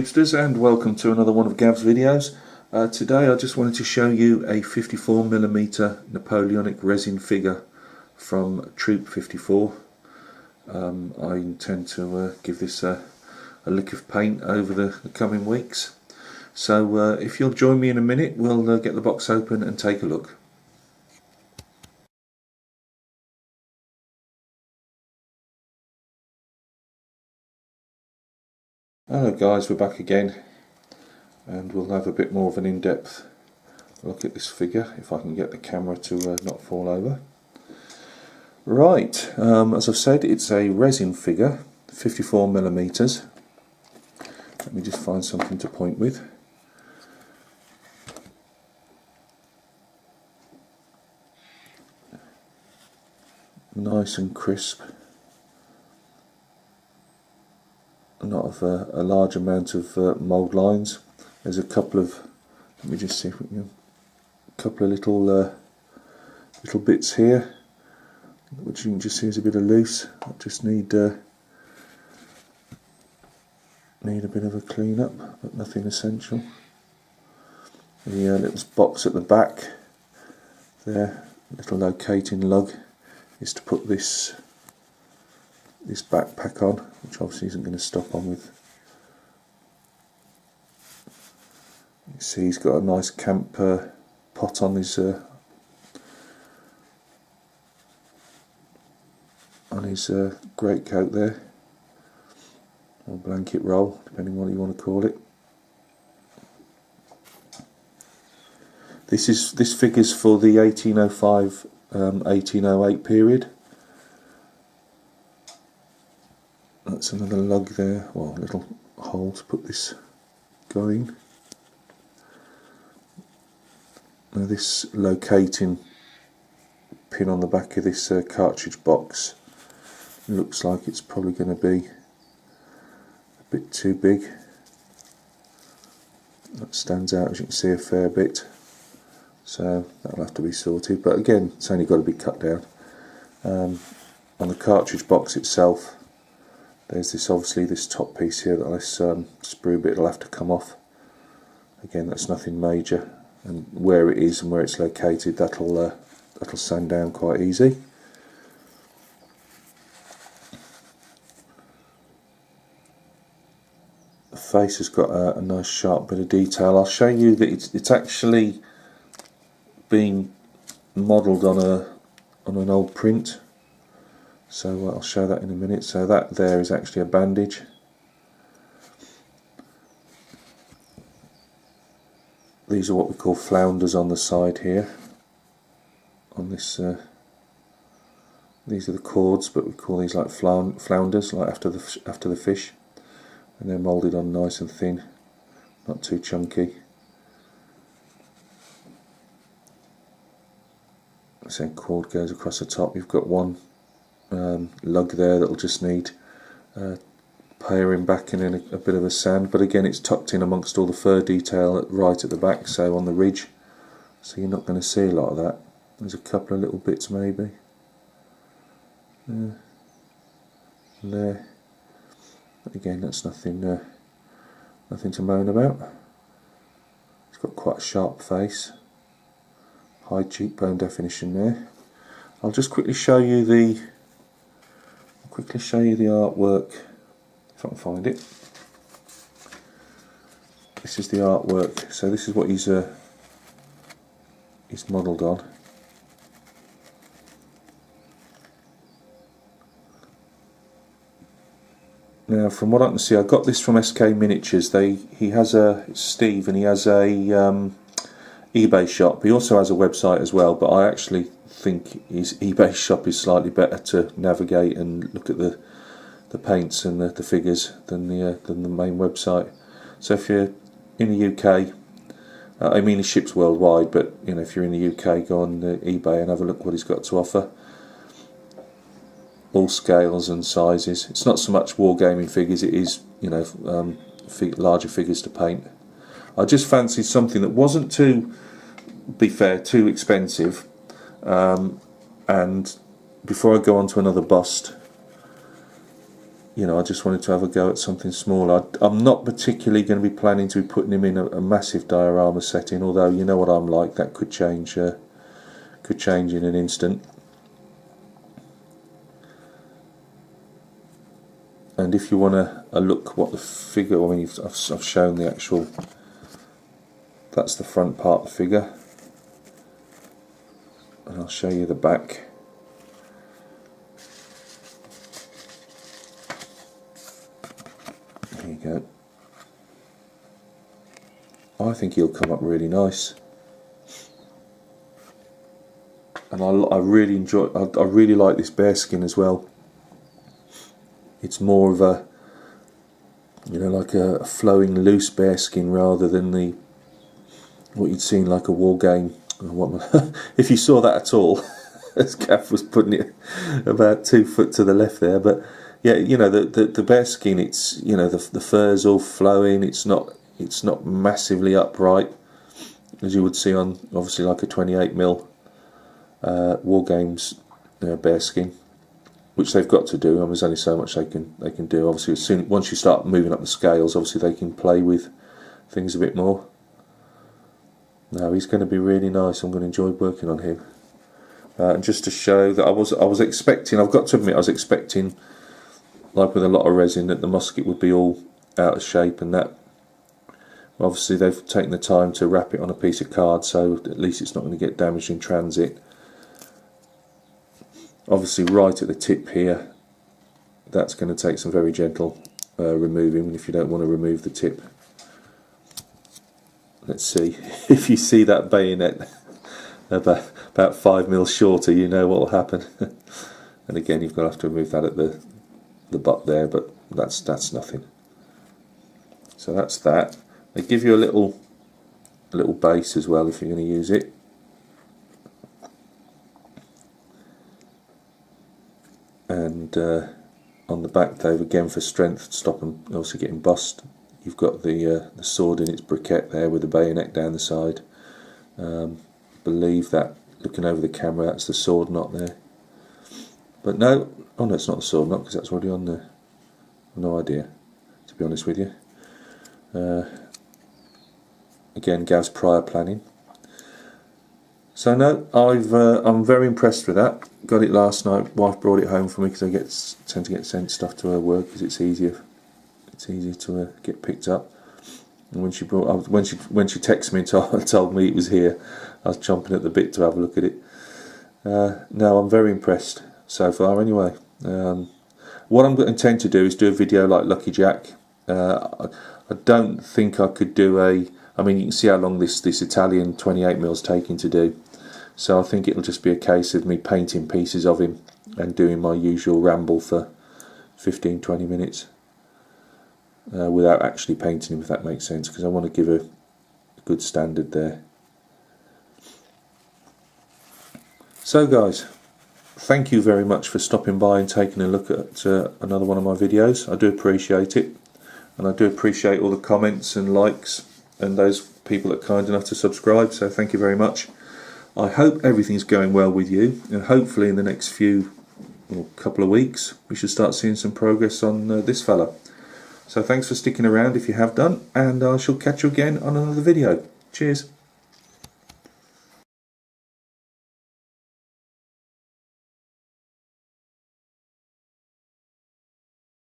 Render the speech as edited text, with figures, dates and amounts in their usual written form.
And welcome to another one of Gav's videos. Today I just wanted to show you a 54mm Napoleonic resin figure from Troop54. I intend to give this a lick of paint over the coming weeks. So if you'll join me in a minute, we'll get the box open and take a look. Hello guys, we're back again, and we'll have a bit more of an in-depth look at this figure, if I can get the camera to not fall over. Right, as I've said, it's a resin figure, 54mm. Let me just find something to point with. Nice and crisp. Not of a large amount of mould lines. There's a couple of, let me just see if we can, a couple of little bits here, which you can just see is a bit of loose. I just need a bit of a clean up, but nothing essential. The little box at the back there, little locating lug, is to put this backpack on, which obviously isn't going to stop on with. You see he's got a nice camp pot on his greatcoat there, or blanket roll, depending on what you want to call it. This figure's for the 1805-1808 period. That's another lug there, well, a little hole to put this going. Now this locating pin on the back of this cartridge box looks like it's probably going to be a bit too big. That stands out, as you can see, a fair bit, so that'll have to be sorted, but again, it's only got to be cut down. On the cartridge box itself, there's obviously this top piece here, that this sprue bit will have to come off. Again, that's nothing major, and where it is and where it's located, that'll sand down quite easy. The face has got a nice sharp bit of detail. I'll show you that it's actually been modelled on an old print. So I'll show that in a minute. So that there is actually a bandage. These are what we call flounders on the side here. On this, these are the cords, but we call these like flounders, like after the fish, and they're moulded on nice and thin, not too chunky. So cord goes across the top. You've got one lug there that'll just need pairing back and then a bit of a sand, but again it's tucked in amongst all the fur detail right at the back, so on the ridge, so you're not going to see a lot of that. There's a couple of little bits maybe there, but again that's nothing to moan about. It's got quite a sharp face, high cheekbone definition there. I'll just quickly show you the artwork, if I can find it. This is the artwork, so this is what he's modelled on. Now, from what I can see, I got this from SK Miniatures. It's Steve, and he has a eBay shop. He also has a website as well, but I actually think his eBay shop is slightly better to navigate and look at the paints and the figures than the main website. So if you're in the UK, I mean he ships worldwide, but you know, if you're in the UK, go on eBay and have a look what he's got to offer. All scales and sizes. It's not so much wargaming figures, it is, you know, larger figures to paint. I just fancied something that wasn't too expensive. And before I go on to another bust, you know, I just wanted to have a go at something smaller. I'm not particularly going to be planning to be putting him in a massive diorama setting, although you know what I'm like, that could change in an instant. And if you want a look what the figure, I mean, I've shown the actual, that's the front part of the figure, and I'll show you the back. There you go. I think he'll come up really nice, and I really enjoy. I really like this bearskin as well. It's more of a, you know, like a flowing loose bearskin rather than the what you'd seen like a war game. If you saw that at all, as Gav was putting it about 2 foot to the left there, but yeah, you know, the bearskin, it's, you know, the fur's all flowing. It's not massively upright, as you would see on obviously like a 28mm war games bearskin, which they've got to do. I mean, there's only so much they can do. Obviously, once you start moving up the scales, obviously they can play with things a bit more. No, he's going to be really nice. I'm going to enjoy working on him. And just to show that I was expecting, I've got to admit, I was expecting, like with a lot of resin, that the musket would be all out of shape and that. Obviously they've taken the time to wrap it on a piece of card, so at least it's not going to get damaged in transit. Obviously right at the tip here, that's going to take some very gentle removing if you don't want to remove the tip. Let's see, if you see that bayonet about 5mm shorter, you know what will happen. And again, you've got to have to remove that at the butt there, but that's nothing. So that's that. They give you a little base as well if you're going to use it. And on the back, Dave, again for strength, to stop them also getting bust, you've got the sword in its briquette there with the bayonet down the side. Believe that, looking over the camera, that's the sword knot there. But no, oh no, it's not the sword knot because that's already on there. No idea, to be honest with you. Again, Gav's prior planning. So no, I'm very impressed with that. Got it last night. Wife brought it home for me because I tend to get sent stuff to her work because it's easier. It's easier to get picked up. And when she texted me and told me it was here, I was chomping at the bit to have a look at it. No, I'm very impressed so far. Anyway, what I'm going to intend to do is do a video like Lucky Jack. I don't think I could do I mean, you can see how long this Italian 28mm is taking to do. So I think it'll just be a case of me painting pieces of him and doing my usual ramble for 15-20 minutes without actually painting him, if that makes sense, because I want to give a good standard there. So guys, thank you very much for stopping by and taking a look at another one of my videos. I do appreciate it, and I do appreciate all the comments and likes and those people that are kind enough to subscribe, so thank you very much. I hope everything's going well with you, and hopefully in the next couple of weeks we should start seeing some progress on this fella. So thanks for sticking around if you have done, and I shall catch you again on another video. Cheers.